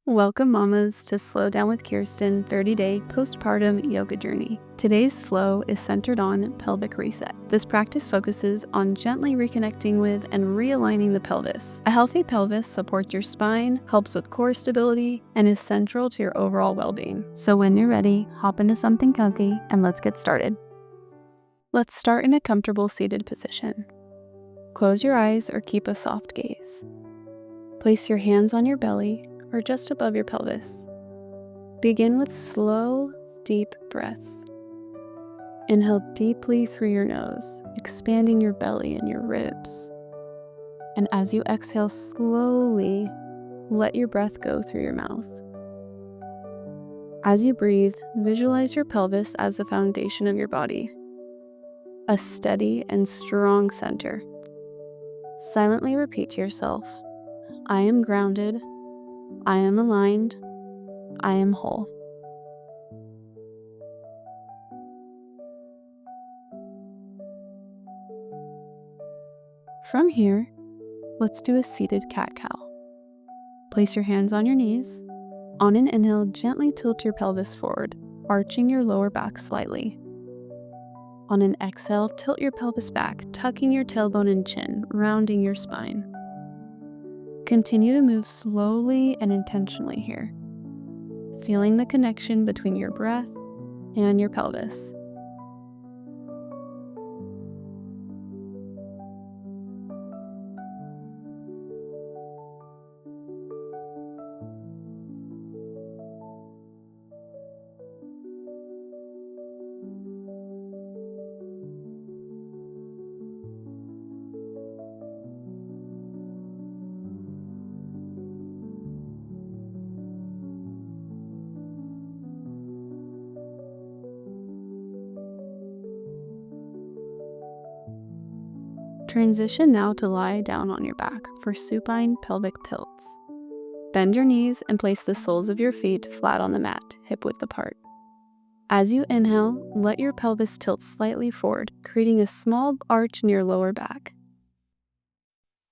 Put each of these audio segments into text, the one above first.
Welcome, mamas, to Slow Down with Kirsten 30-day postpartum yoga journey. Today's flow is centered on pelvic reset. This practice focuses on gently reconnecting with and realigning the pelvis. A healthy pelvis supports your spine, helps with core stability, and is central to your overall well-being. So when you're ready, hop into something comfy and let's get started. Let's start in a comfortable seated position. Close your eyes or keep a soft gaze. Place your hands on your belly or just above your pelvis. Begin with slow, deep breaths. Inhale deeply through your nose, expanding your belly and your ribs. And as you exhale slowly, let your breath go through your mouth. As you breathe, visualize your pelvis as the foundation of your body, a steady and strong center. Silently repeat to yourself, I am grounded, I am aligned, I am whole. From here, let's do a seated cat-cow. Place your hands on your knees. On an inhale, gently tilt your pelvis forward, arching your lower back slightly. On an exhale, tilt your pelvis back, tucking your tailbone and chin, rounding your spine. Continue to move slowly and intentionally here, feeling the connection between your breath and your pelvis. Transition now to lie down on your back for supine pelvic tilts. Bend your knees and place the soles of your feet flat on the mat, hip width apart. As you inhale, let your pelvis tilt slightly forward, creating a small arch in your lower back.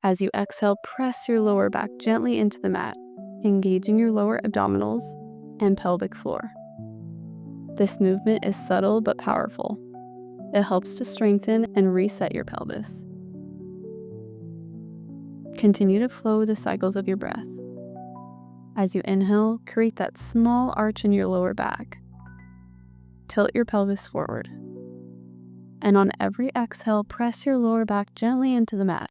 As you exhale, press your lower back gently into the mat, engaging your lower abdominals and pelvic floor. This movement is subtle but powerful. It helps to strengthen and reset your pelvis. Continue to flow with the cycles of your breath. As you inhale, create that small arch in your lower back. Tilt your pelvis forward. And on every exhale, press your lower back gently into the mat.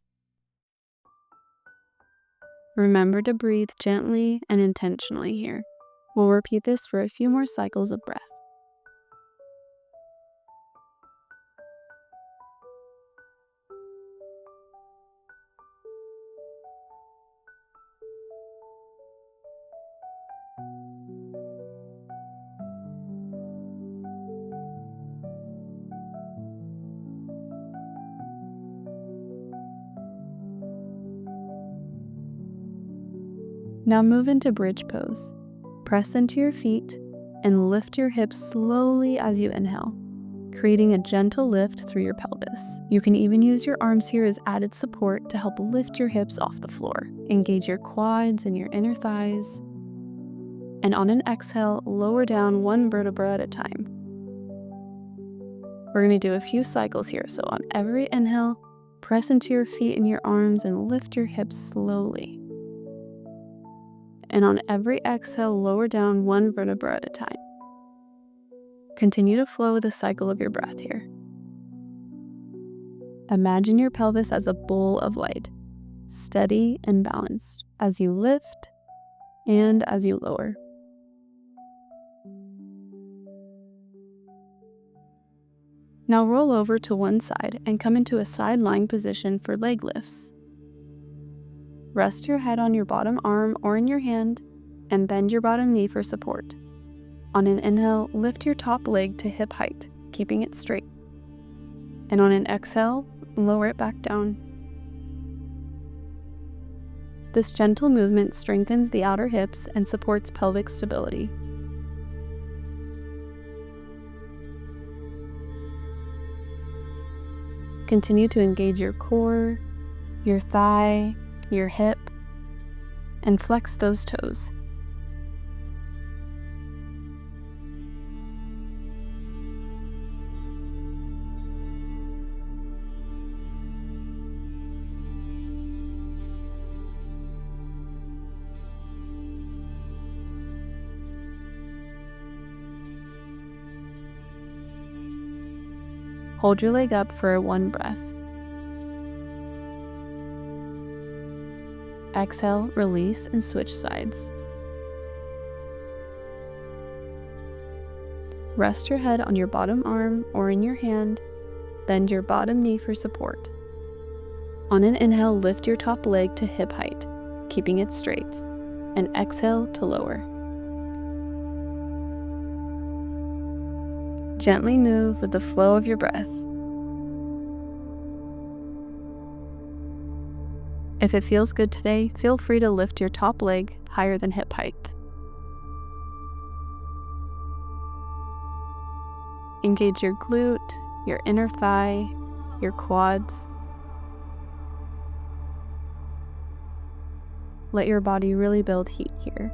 Remember to breathe gently and intentionally here. We'll repeat this for a few more cycles of breath. Now move into bridge pose. Press into your feet and lift your hips slowly as you inhale, creating a gentle lift through your pelvis. You can even use your arms here as added support to help lift your hips off the floor. Engage your quads and your inner thighs. And on an exhale, lower down one vertebra at a time. We're going to do a few cycles here. So on every inhale, press into your feet and your arms and lift your hips slowly. And on every exhale, lower down one vertebra at a time. Continue to flow with the cycle of your breath here. Imagine your pelvis as a bowl of light, steady and balanced as you lift and as you lower. Now roll over to one side and come into a side lying position for leg lifts. Rest your head on your bottom arm or in your hand and bend your bottom knee for support. On an inhale, lift your top leg to hip height, keeping it straight. And on an exhale, lower it back down. This gentle movement strengthens the outer hips and supports pelvic stability. Continue to engage your core, your thigh, your hip, and flex those toes. Hold your leg up for one breath. Exhale, release, and switch sides. Rest your head on your bottom arm or in your hand. Bend your bottom knee for support. On an inhale, lift your top leg to hip height, keeping it straight, and exhale to lower. Gently move with the flow of your breath. If it feels good today, feel free to lift your top leg higher than hip height. Engage your glute, your inner thigh, your quads. Let your body really build heat here.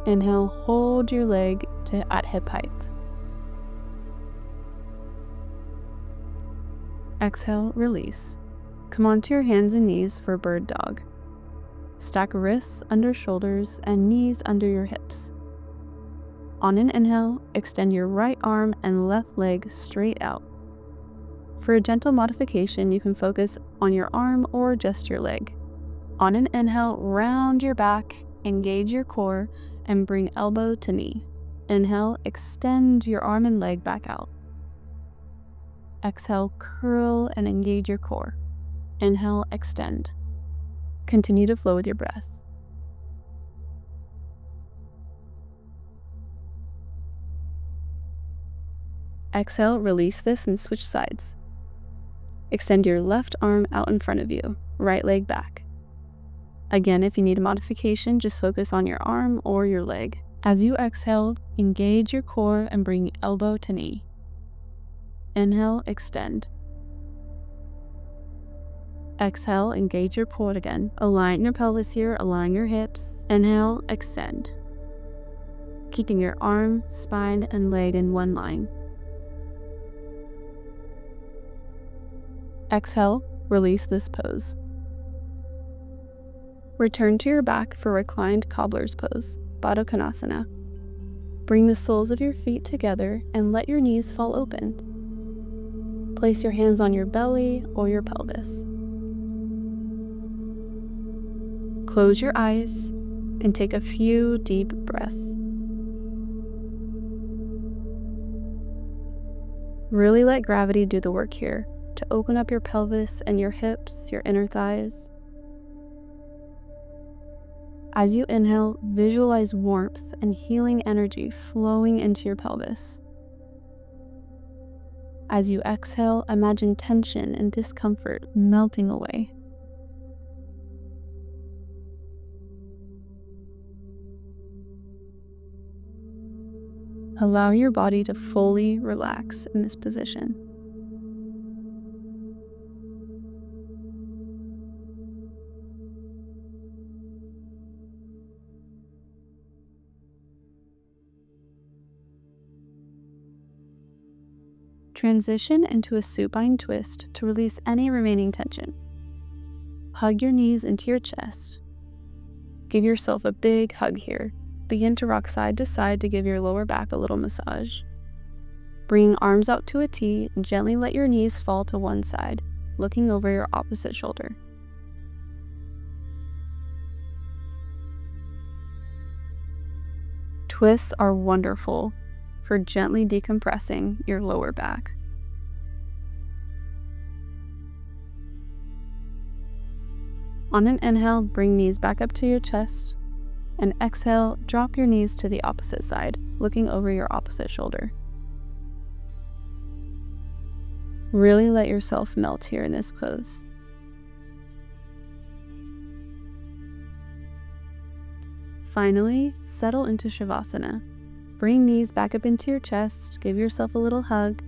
Inhale, hold your leg at hip height. Exhale, release. Come onto your hands and knees for bird dog. Stack wrists under shoulders and knees under your hips. On an inhale, extend your right arm and left leg straight out. For a gentle modification, you can focus on your arm or just your leg. On an inhale, round your back, engage your core, and bring elbow to knee. Inhale, extend your arm and leg back out. Exhale, curl and engage your core. Inhale, extend. Continue to flow with your breath. Exhale, release this and switch sides. Extend your left arm out in front of you, right leg back. Again, if you need a modification, just focus on your arm or your leg. As you exhale, engage your core and bring elbow to knee. Inhale, extend. Exhale, engage your core again. Align your pelvis here, align your hips. Inhale, extend. Keeping your arm, spine, and leg in one line. Exhale, release this pose. Return to your back for reclined cobbler's pose, Baddha Konasana. Bring the soles of your feet together and let your knees fall open. Place your hands on your belly or your pelvis. Close your eyes and take a few deep breaths. Really let gravity do the work here to open up your pelvis and your hips, your inner thighs. As you inhale, visualize warmth and healing energy flowing into your pelvis. As you exhale, imagine tension and discomfort melting away. Allow your body to fully relax in this position. Transition into a supine twist to release any remaining tension. Hug your knees into your chest. Give yourself a big hug here. Begin to rock side to side to give your lower back a little massage. Bring arms out to a T and gently let your knees fall to one side, looking over your opposite shoulder. Twists are wonderful for gently decompressing your lower back. On an inhale, bring knees back up to your chest, and exhale, drop your knees to the opposite side, looking over your opposite shoulder. Really let yourself melt here in this pose. Finally, settle into Shavasana. Bring knees back up into your chest, give yourself a little hug,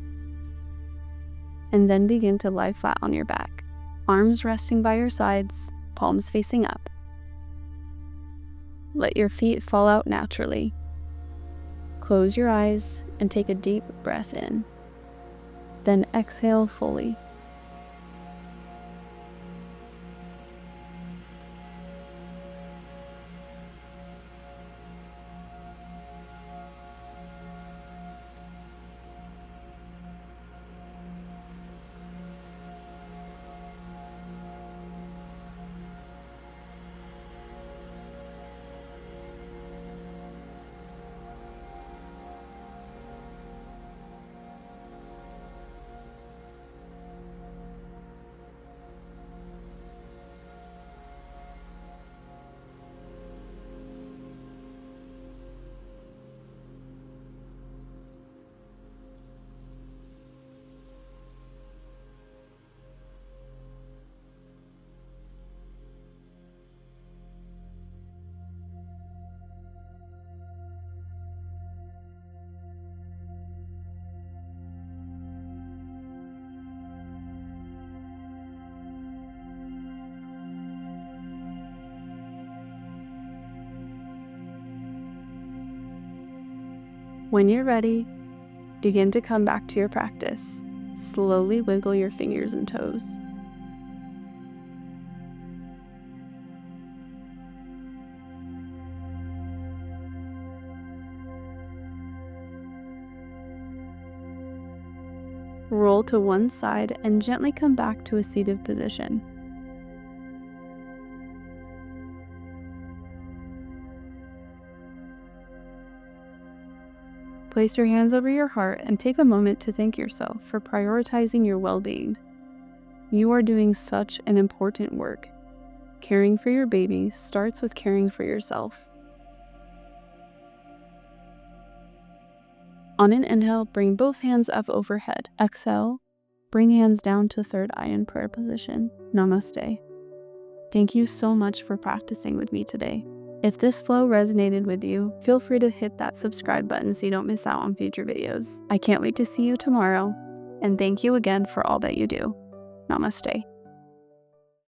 and then begin to lie flat on your back. Arms resting by your sides, palms facing up. Let your feet fall out naturally. Close your eyes and take a deep breath in. Then exhale fully. When you're ready, begin to come back to your practice. Slowly wiggle your fingers and toes. Roll to one side and gently come back to a seated position. Place your hands over your heart and take a moment to thank yourself for prioritizing your well-being. You are doing such an important work. Caring for your baby starts with caring for yourself. On an inhale, bring both hands up overhead. Exhale, bring hands down to third eye in prayer position. Namaste. Thank you so much for practicing with me today. If this flow resonated with you, feel free to hit that subscribe button so you don't miss out on future videos. I can't wait to see you tomorrow, and thank you again for all that you do. Namaste.